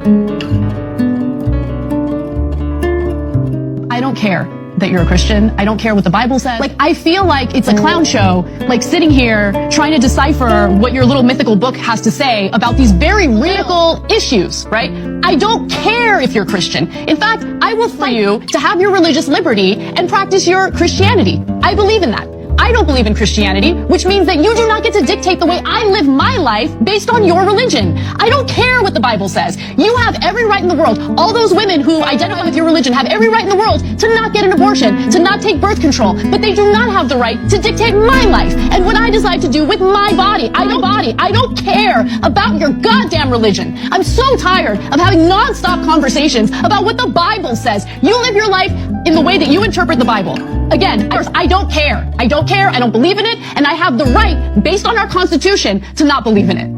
I don't care that you're a Christian. I don't care what the Bible says. Like, I feel like it's a clown show, like sitting here trying to decipher what your little mythical book has to say about these very real issues, right? I don't care if you're Christian. In fact, I will fight you to have your religious liberty and practice your Christianity. I believe in that. I don't believe in Christianity, which means that you do not get to dictate the way I live my life based on your religion. I don't care what the Bible says. You have every right in the world. All those women who identify with your religion have every right in the world to not get an abortion, to not take birth control, but they do not have the right to dictate my life and what I decide to do with my body. I don't care about your goddamn religion. I'm so tired of having nonstop conversations about what the Bible says. You live your life in the way that you interpret the Bible. Again, I don't care. I don't care. I don't believe in it. And I have the right, based on our Constitution, to not believe in it.